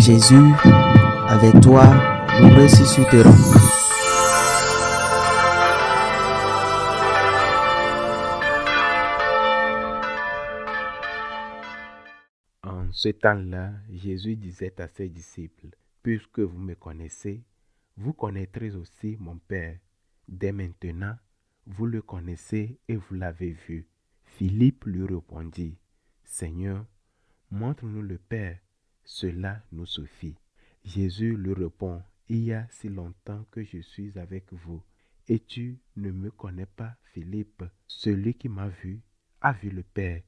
Jésus, avec toi, nous ressusciterons. En ce temps-là, Jésus disait à ses disciples, « Puisque vous me connaissez, vous connaîtrez aussi mon Père. Dès maintenant, vous le connaissez et vous l'avez vu. » Philippe lui répondit, « Seigneur, montre-nous le Père, cela nous suffit. » Jésus lui répond, « Il y a si longtemps que je suis avec vous, et tu ne me connais pas, Philippe. Celui qui m'a vu a vu le Père.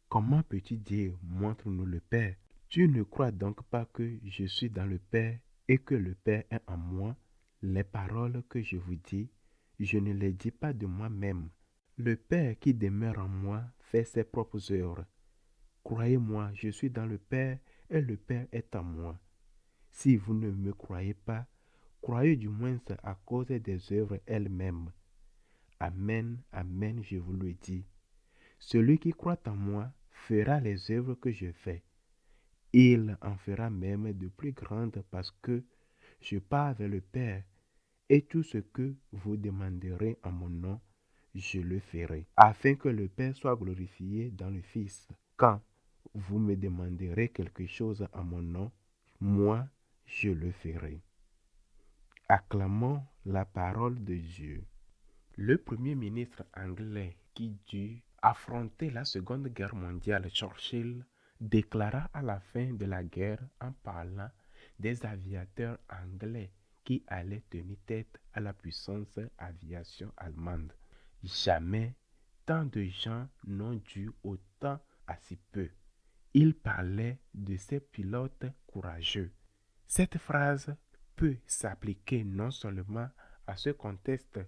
Comment peux-tu dire, montre-nous le Père? Tu ne crois donc pas que je suis dans le Père et que le Père est en moi? Les paroles que je vous dis, je ne les dis pas de moi-même. Le Père qui demeure en moi fait ses propres œuvres. Croyez-moi, je suis dans le Père et le Père est en moi. Si vous ne me croyez pas, croyez du moins à cause des œuvres elles-mêmes. Amen, amen, je vous le dis. Celui qui croit en moi fera les œuvres que je fais. Il en fera même de plus grandes parce que je pars vers le Père, et tout ce que vous demanderez en mon nom, je le ferai, afin que le Père soit glorifié dans le Fils. Quand vous me demanderez quelque chose en mon nom, moi, je le ferai. Acclamons la parole de Dieu. Le premier ministre anglais qui dut affronter la Seconde Guerre mondiale, Churchill, déclara à la fin de la guerre en parlant des aviateurs anglais qui allaient tenir tête à la puissante aviation allemande. Jamais tant de gens n'ont dû autant à si peu. Il parlait de ces pilotes courageux. Cette phrase peut s'appliquer non seulement à ce contexte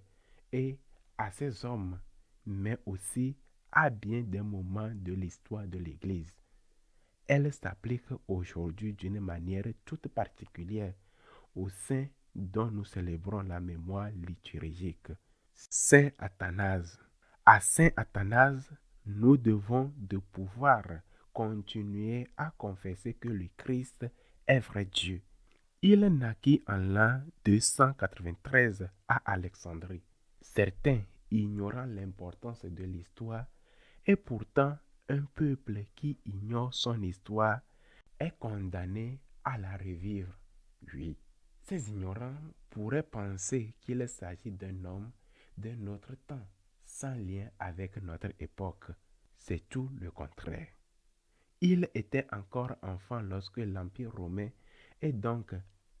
et à ces hommes, mais aussi à bien des moments de l'histoire de l'Église. Elle s'applique aujourd'hui d'une manière toute particulière au sein dont nous célébrons la mémoire liturgique. Saint Athanase. À Saint Athanase, nous devons de pouvoir continuer à confesser que le Christ est vrai Dieu. Il naquit en l'an 293 à Alexandrie. Certains, ignorant l'importance de l'histoire, et pourtant un peuple qui ignore son histoire est condamné à la revivre. Oui, ces ignorants pourraient penser qu'il s'agit d'un homme d'un autre temps, sans lien avec notre époque. C'est tout le contraire. Il était encore enfant lorsque l'Empire romain et donc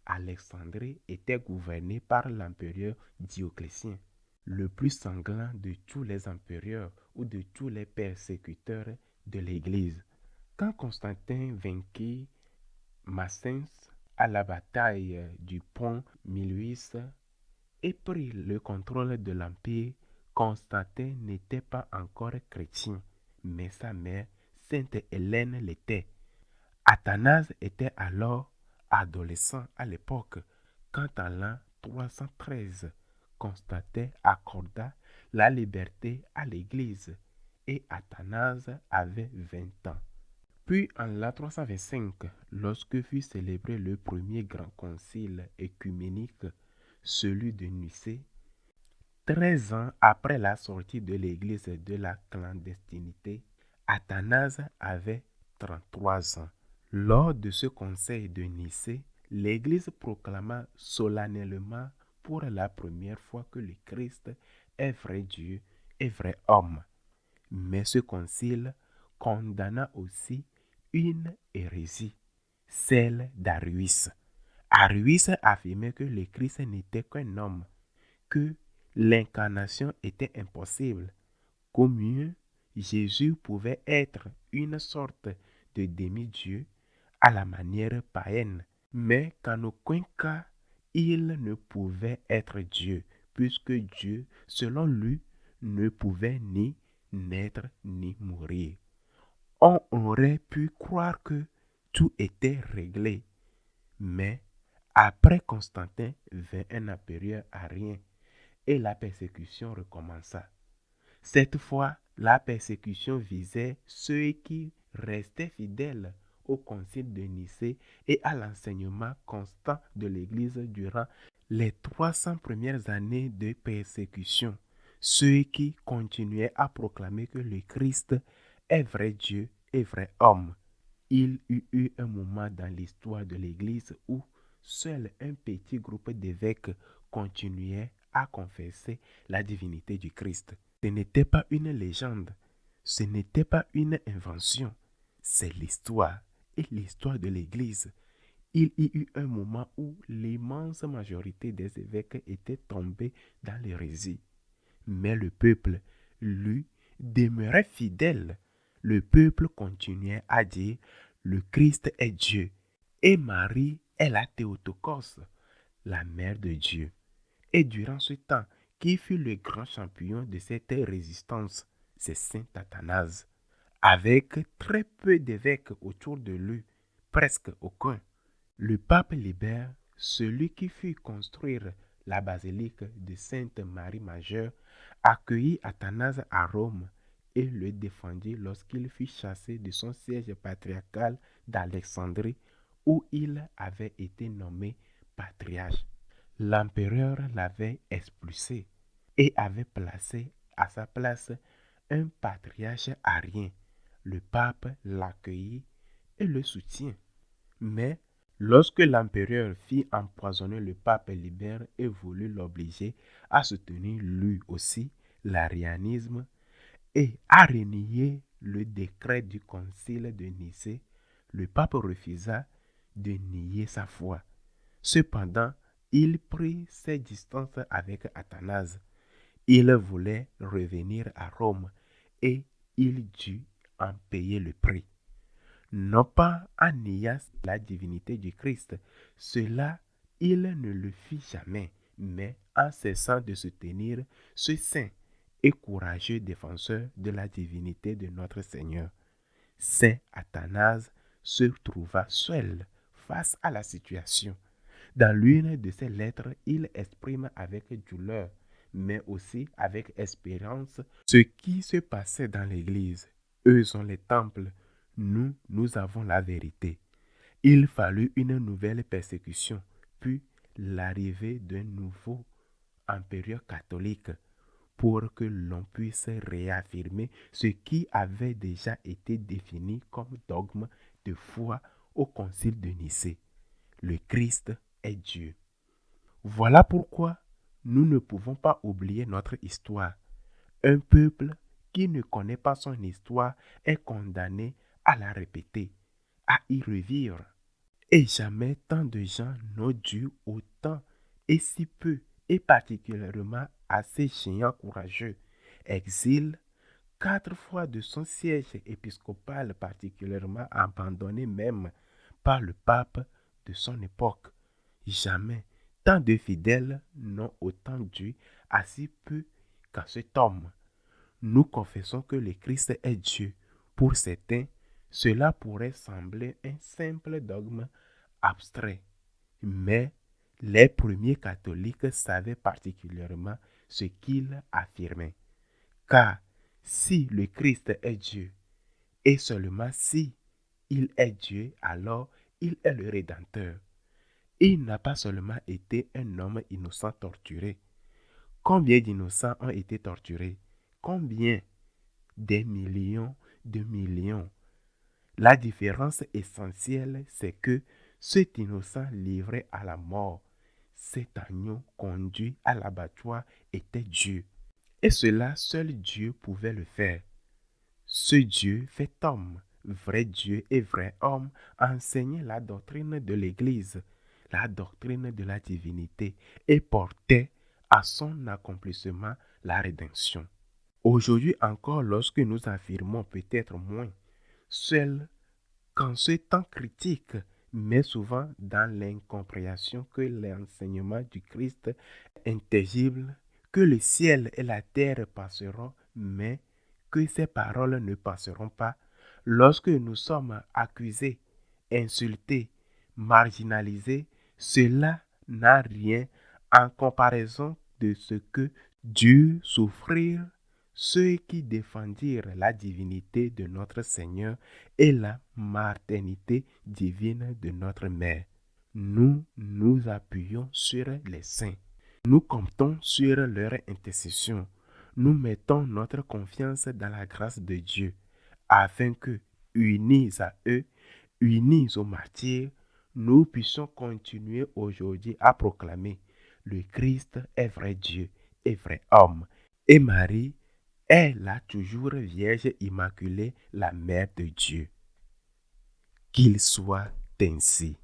Alexandrie était gouverné par l'empereur Dioclétien, le plus sanglant de tous les empereurs ou de tous les persécuteurs de l'Église. Quand Constantin vainquit Massens à la bataille du pont Milvius et prit le contrôle de l'Empire, Constantin n'était pas encore chrétien, mais sa mère, Sainte Hélène, l'était. Athanase était alors adolescent à l'époque, quand en l'an 313, Constantin accorda la liberté à l'Église et Athanase avait 20 ans. Puis en l'an 325, lorsque fut célébré le premier grand concile œcuménique, celui de Nicée, 13 ans après la sortie de l'Église de la clandestinité, Athanase avait 33 ans. Lors de ce conseil de Nicée, l'Église proclama solennellement pour la première fois que le Christ est vrai Dieu et vrai homme. Mais ce concile condamna aussi une hérésie, celle d'Arius. Arius affirmait que le Christ n'était qu'un homme, que l'incarnation était impossible, qu'au mieux Jésus pouvait être une sorte de demi-dieu à la manière païenne, mais qu'en aucun cas il ne pouvait être Dieu, puisque Dieu, selon lui, ne pouvait ni naître ni mourir. On aurait pu croire que tout était réglé, mais après Constantin vint un empereur arien et la persécution recommença. Cette fois, la persécution visait ceux qui restaient fidèles au concile de Nicée et à l'enseignement constant de l'Église durant les 300 premières années de persécution, ceux qui continuaient à proclamer que le Christ est vrai Dieu et vrai homme. Il y eut un moment dans l'histoire de l'Église où seul un petit groupe d'évêques continuait à confesser la divinité du Christ. Ce n'était pas une légende, ce n'était pas une invention, c'est l'histoire et l'histoire de l'Église. Il y eut un moment où l'immense majorité des évêques étaient tombés dans l'hérésie. Mais le peuple, lui, demeurait fidèle. Le peuple continuait à dire « Le Christ est Dieu » et Marie est la Théotokos, la mère de Dieu. Et durant ce temps, qui fut le grand champion de cette résistance? C'est saint Athanase, avec très peu d'évêques autour de lui, presque aucun. Le pape Libère, celui qui fit construire la basilique de Sainte Marie Majeure, accueillit Athanase à Rome et le défendit lorsqu'il fut chassé de son siège patriarcal d'Alexandrie où il avait été nommé patriarche. L'empereur l'avait expulsé et avait placé à sa place un patriarche arien. Le pape l'accueillit et le soutient. Mais lorsque l'empereur fit empoisonner le pape Libère et voulut l'obliger à soutenir lui aussi l'arianisme et à renier le décret du concile de Nicée, le pape refusa de nier sa foi. Cependant, il prit ses distances avec Athanase. Il voulait revenir à Rome et il dut en payer le prix. Non pas en niant la divinité du Christ, cela il ne le fit jamais, mais en cessant de soutenir ce saint et courageux défenseur de la divinité de notre Seigneur. Saint Athanase se trouva seul face à la situation. Dans l'une de ses lettres, il exprime avec douleur, mais aussi avec espérance, ce qui se passait dans l'Église. Eux sont les temples, nous avons la vérité. Il fallut une nouvelle persécution, puis l'arrivée d'un nouveau empereur catholique pour que l'on puisse réaffirmer ce qui avait déjà été défini comme dogme de foi au concile de Nicée. Le Christ est Dieu. Voilà pourquoi nous ne pouvons pas oublier notre histoire. Un peuple qui ne connaît pas son histoire est condamné à la répéter, à y revivre. Et jamais tant de gens n'ont dû autant et si peu, et particulièrement à ces géants courageux, exil 4 fois de son siège épiscopal particulièrement abandonné même par le pape de son époque. Jamais tant de fidèles n'ont autant dû à si peu qu'à cet homme. Nous confessons que le Christ est Dieu. Pour certains, cela pourrait sembler un simple dogme abstrait, mais les premiers catholiques savaient particulièrement ce qu'ils affirmaient. Car si le Christ est Dieu, et seulement si il est Dieu, alors il est le Rédempteur. Il n'a pas seulement été un homme innocent torturé. Combien d'innocents ont été torturés? Combien? Des millions de millions. La différence essentielle, c'est que cet innocent livré à la mort, cet agneau conduit à l'abattoir était Dieu. Et cela, seul Dieu pouvait le faire. Ce Dieu fait homme, vrai Dieu et vrai homme, enseignait la doctrine de l'Église, la doctrine de la divinité, et portait à son accomplissement la rédemption. Aujourd'hui encore, lorsque nous affirmons peut-être moins, seul qu'en ce temps critique, mais souvent dans l'incompréhension que l'enseignement du Christ est intangible, que le ciel et la terre passeront, mais que ces paroles ne passeront pas, lorsque nous sommes accusés, insultés, marginalisés, cela n'a rien en comparaison de ce que Dieu souffrir ceux qui défendirent la divinité de notre Seigneur et la maternité divine de notre Mère. Nous nous appuyons sur les saints. Nous comptons sur leur intercession. Nous mettons notre confiance dans la grâce de Dieu, afin que, unis à eux, unis aux martyrs, nous puissions continuer aujourd'hui à proclamer: le Christ est vrai Dieu et vrai homme, et Marie est la toujours Vierge Immaculée, la Mère de Dieu. Qu'il soit ainsi.